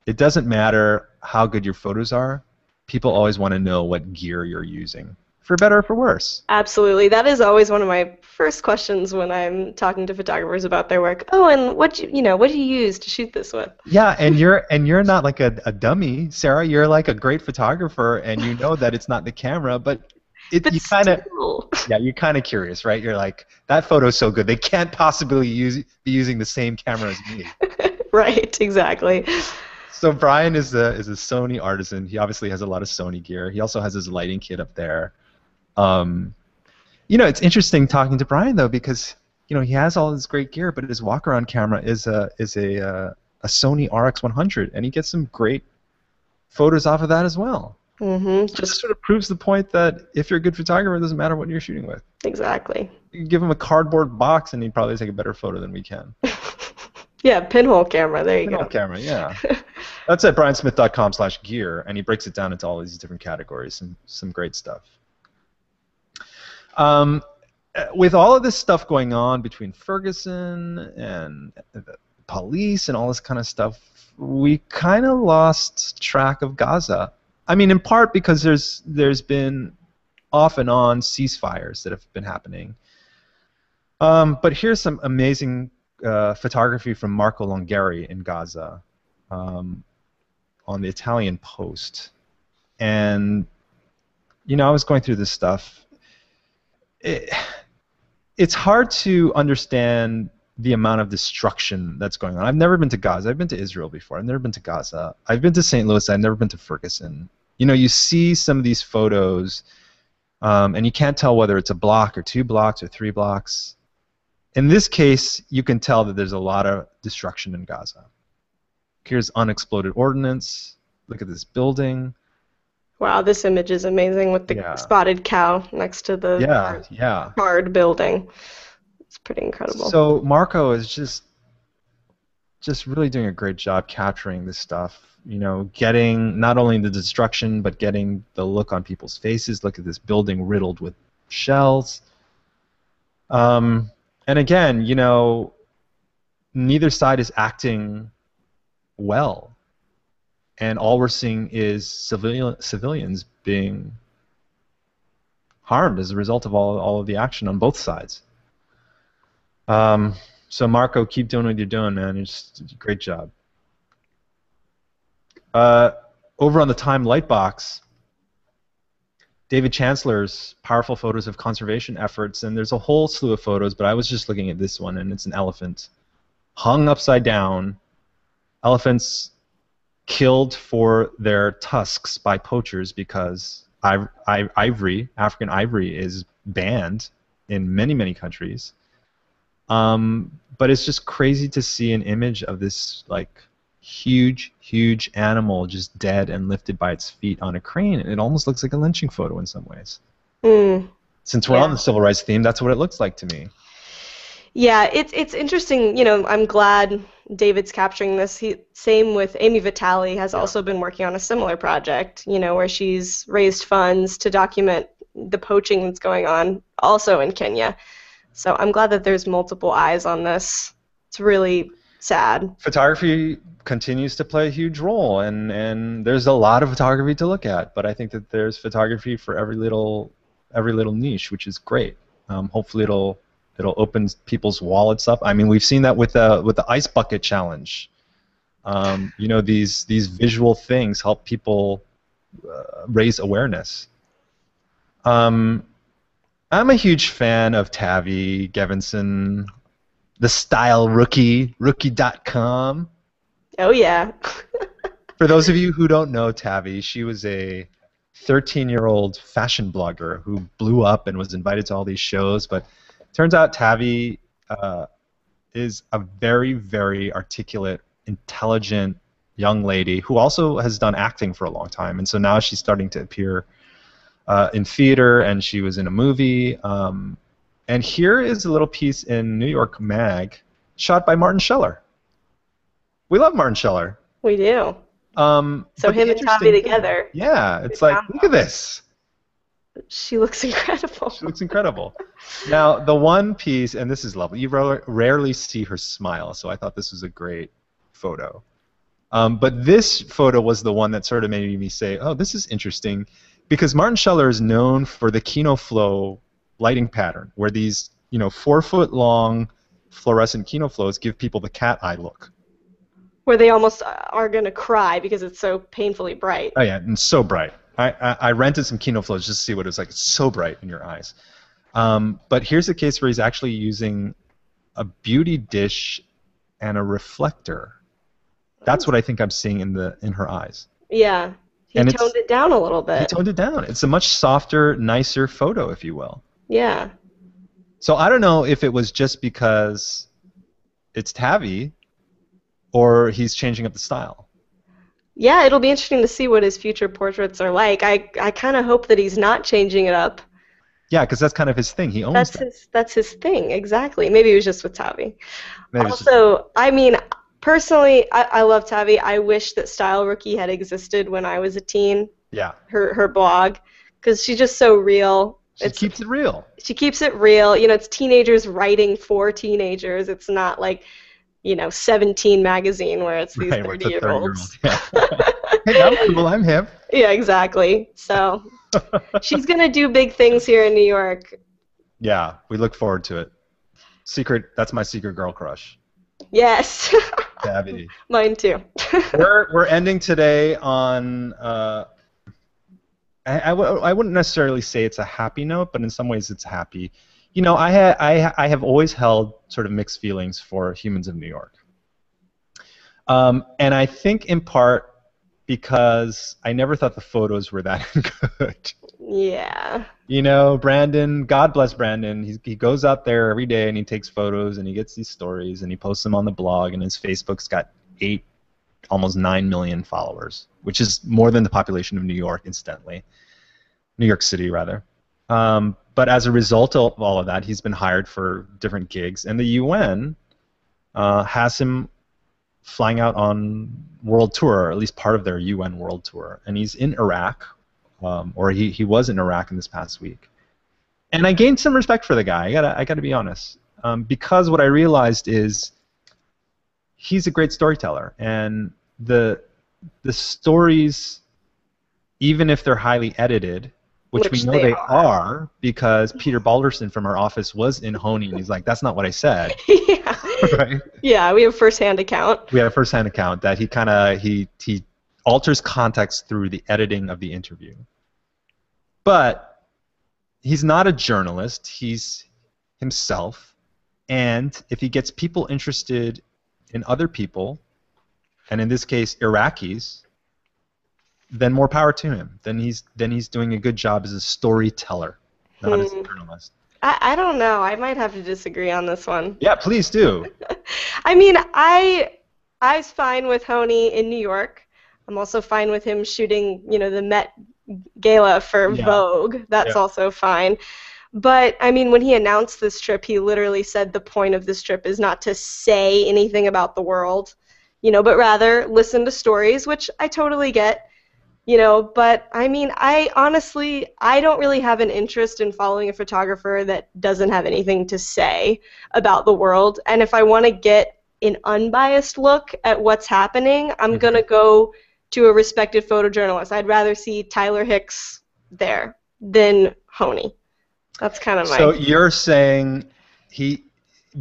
it doesn't matter how good your photos are. People always want to know what gear you're using, for better or for worse. Absolutely. That is always one of my first questions when I'm talking to photographers about their work. Oh, and what do you use to shoot this with? Yeah, and you're not like a dummy, Sarah. You're like a great photographer, and you know that it's not the camera, but you're kind of curious, right? You're like, that photo's so good, they can't possibly be using the same camera as me. Right, exactly. So Brian is a Sony artisan. He obviously has a lot of Sony gear. He also has his lighting kit up there. You know, it's interesting talking to Brian though, because you know he has all this great gear, but his walk-around camera is a Sony RX100, and he gets some great photos off of that as well. Mm-hmm. So this sort of proves the point that if you're a good photographer, it doesn't matter what you're shooting with. Exactly. You can give him a cardboard box, and he'd probably take a better photo than we can. Yeah, pinhole camera. There you go. Pinhole camera, yeah. That's at briansmith.com/gear, and he breaks it down into all these different categories and some great stuff. With all of this stuff going on between Ferguson and the police and all this kind of stuff, we kind of lost track of Gaza. I mean, in part because there's been off and on ceasefires that have been happening. But here's some amazing photography from Marco Longari in Gaza on the Italian Post. And, you know, I was going through this stuff. It's hard to understand the amount of destruction that's going on. I've never been to Gaza. I've been to Israel before. I've never been to Gaza. I've been to St. Louis. I've never been to Ferguson. You know, you see some of these photos, and you can't tell whether it's a block or 2 blocks or 3 blocks. In this case, you can tell that there's a lot of destruction in Gaza. Here's unexploded ordnance. Look at this building. Wow, this image is amazing with the Yeah. spotted cow next to the charred building. It's pretty incredible. So Marco is just really doing a great job capturing this stuff. You know, getting not only the destruction, but getting the look on people's faces. Look at this building riddled with shells. And again, you know, neither side is acting well. And all we're seeing is civilians being harmed as a result of all of the action on both sides. So Marco, keep doing what you're doing, man. You're just great job. Over on the Time Lightbox, David Chancellor's powerful photos of conservation efforts, and there's a whole slew of photos, but I was just looking at this one, and it's an elephant hung upside down. Elephants killed for their tusks by poachers because ivory, African ivory, is banned in many, many countries. But it's just crazy to see an image of this like huge animal just dead and lifted by its feet on a crane. It almost looks like a lynching photo in some ways. Since we're on the civil rights theme, that's what it looks like to me. Yeah, it's interesting. You know, I'm glad David's capturing this. Same with Amy Vitale has also been working on a similar project, you know, where she's raised funds to document the poaching that's going on also in Kenya. So I'm glad that there's multiple eyes on this. It's really sad. Photography continues to play a huge role, and there's a lot of photography to look at, but I think that there's photography for every little niche, which is great. Hopefully it'll open people's wallets up. I mean, we've seen that with the ice bucket challenge. You know, these visual things help people raise awareness. I'm a huge fan of Tavi, Gevinson, the Style Rookie, Rookie.com. Oh yeah. For those of you who don't know Tavi, she was a 13-year-old fashion blogger who blew up and was invited to all these shows, but turns out Tavi is a very, very articulate, intelligent young lady who also has done acting for a long time, and so now she's starting to appear in theater, and she was in a movie. And here is a little piece in New York Mag shot by Martin Scheller. We love Martin Scheller. We do. So him and Tavi together. Yeah, it's like, look at this. She looks incredible. She looks incredible. Now, the one piece, and this is lovely, you rarely see her smile, so I thought this was a great photo. But this photo was the one that sort of made me say, oh, this is interesting, because Martin Scheller is known for the Kino Flow lighting pattern, where these 4-foot-long fluorescent Kino Flows give people the cat eye look. Where they almost are going to cry because it's so painfully bright. Oh, yeah, and so bright. I rented some Kino Flows just to see what it was like. It's so bright in your eyes. But here's a case where he's actually using a beauty dish and a reflector. That's what I think I'm seeing in her eyes. Yeah. He toned it down a little bit. He toned it down. It's a much softer, nicer photo, if you will. Yeah. So I don't know if it was just because it's Tavi or he's changing up the style. Yeah, it'll be interesting to see what his future portraits are like. I kind of hope that he's not changing it up. Yeah, because that's kind of his thing. He owns that. That's his thing, exactly. Maybe it was just with Tavi. Also, I mean, personally, I love Tavi. I wish that Style Rookie had existed when I was a teen. Yeah. Her blog, because she's just so real. She keeps it real. She keeps it real. You know, it's teenagers writing for teenagers. It's not like, 17 magazine where it's these 30-year-olds. Yeah. Hey, I'm cool. I'm hip. Yeah, exactly. So she's going to do big things here in New York. Yeah, we look forward to it. That's my secret girl crush. Yes. Tavi. Mine too. We're ending today on I wouldn't necessarily say it's a happy note, but in some ways it's happy. I have always held sort of mixed feelings for Humans of New York. And I think in part because I never thought the photos were that good. Yeah. Brandon, God bless Brandon, he goes out there every day and he takes photos and he gets these stories and he posts them on the blog, and his Facebook's got almost 9 million followers, which is more than the population of New York, incidentally. New York City, rather. But as a result of all of that, he's been hired for different gigs, and the UN has him flying out on world tour, or at least part of their UN world tour, and he's in Iraq, or he was in Iraq in this past week. And I gained some respect for the guy. I gotta be honest, because what I realized is he's a great storyteller, and the stories, even if they're highly edited, which we know they are, because Peter Balderson from our office was in Honey, and he's like, that's not what I said. Yeah. Right? Yeah, we have first-hand account. We have a first-hand account that he alters context through the editing of the interview. But he's not a journalist. He's himself. And if he gets people interested in other people, and in this case Iraqis, then more power to him. Then he's doing a good job as a storyteller, not as a journalist. I don't know. I might have to disagree on this one. Yeah, please do. I mean, I was fine with Honey in New York. I'm also fine with him shooting, the Met Gala for Vogue. That's also fine. But, I mean, when he announced this trip, he literally said the point of this trip is not to say anything about the world, but rather listen to stories, which I totally get. But I mean, I don't really have an interest in following a photographer that doesn't have anything to say about the world. And if I want to get an unbiased look at what's happening, I'm going to go to a respected photojournalist. I'd rather see Tyler Hicks there than Honey. That's kind of my... So you're saying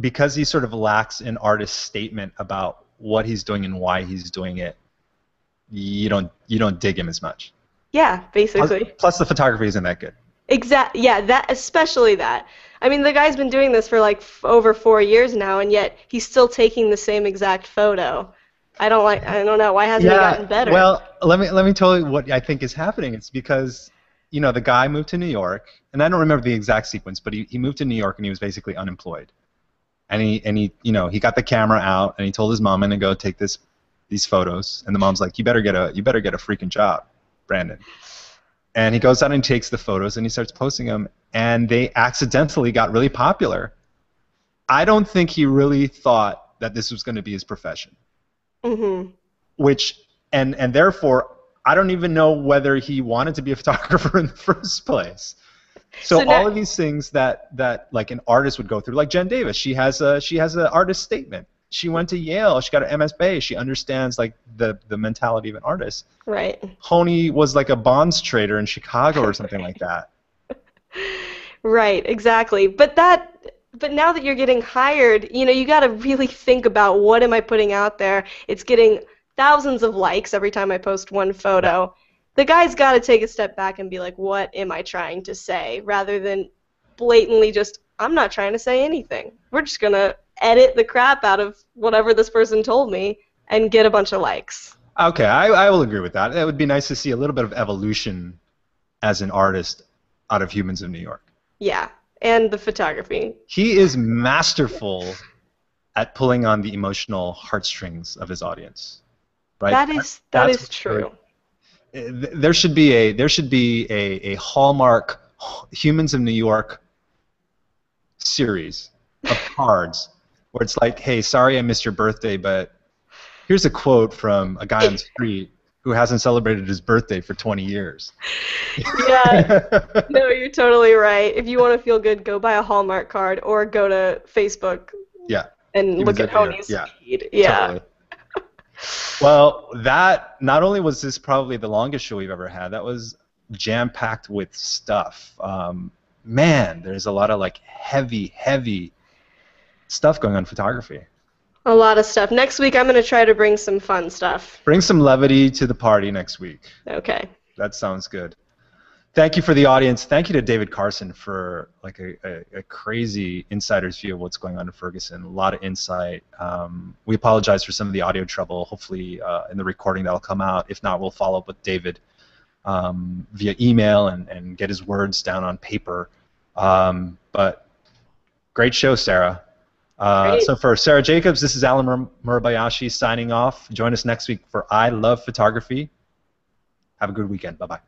because he sort of lacks an artist statement about what he's doing and why he's doing it, you don't dig him as much. Yeah, basically. Plus the photography isn't that good. Exactly. Yeah, especially that. I mean, the guy's been doing this for like over 4 years now, and yet he's still taking the same exact photo. I don't know. Why hasn't he gotten better? Well, let me tell you what I think is happening. It's because the guy moved to New York, and I don't remember the exact sequence, but he moved to New York and he was basically unemployed. And he got the camera out and he told his mom, "I'm gonna go take these photos," and the mom's like, you better get a freaking job, Brandon. And he goes out and takes the photos and he starts posting them, and they accidentally got really popular. I don't think he really thought that this was going to be his profession. Mm-hmm. And therefore, I don't even know whether he wanted to be a photographer in the first place. So all of these things that like an artist would go through, like Jen Davis, she has an artist statement. She went to Yale. She got an MSBA. She understands like the mentality of an artist. Right. Honey was like a bonds trader in Chicago or something like that. Right. Exactly. But now that you're getting hired, you got to really think about, what am I putting out there? It's getting thousands of likes every time I post one photo. Yeah. The guy's got to take a step back and be like, what am I trying to say? Rather than blatantly just, I'm not trying to say anything. We're just going to edit the crap out of whatever this person told me and get a bunch of likes. Okay, I will agree with that. It would be nice to see a little bit of evolution as an artist out of Humans of New York. Yeah, and the photography. He is masterful at pulling on the emotional heartstrings of his audience. Right? That is true. There should be a Hallmark Humans of New York series of cards where it's like, hey, sorry I missed your birthday, but here's a quote from a guy on the street who hasn't celebrated his birthday for 20 years. Yeah, no, you're totally right. If you want to feel good, go buy a Hallmark card or go to Facebook and look at Honey's feed. Yeah. Totally. Well, that not only was this probably the longest show we've ever had, that was jam-packed with stuff. Man, there's a lot of like heavy stuff going on in photography. A lot of stuff. Next week I'm going to try to bring some fun stuff. Bring some levity to the party next week. Okay. That sounds good. Thank you for the audience. Thank you to David Carson for like a crazy insider's view of what's going on in Ferguson. A lot of insight. We apologize for some of the audio trouble. Hopefully in the recording that'll come out. If not, we'll follow up with David via email and get his words down on paper. But great show, Sarah. So for Sarah Jacobs, this is Alan Murabayashi signing off. Join us next week for I Love Photography. Have a good weekend. Bye-bye.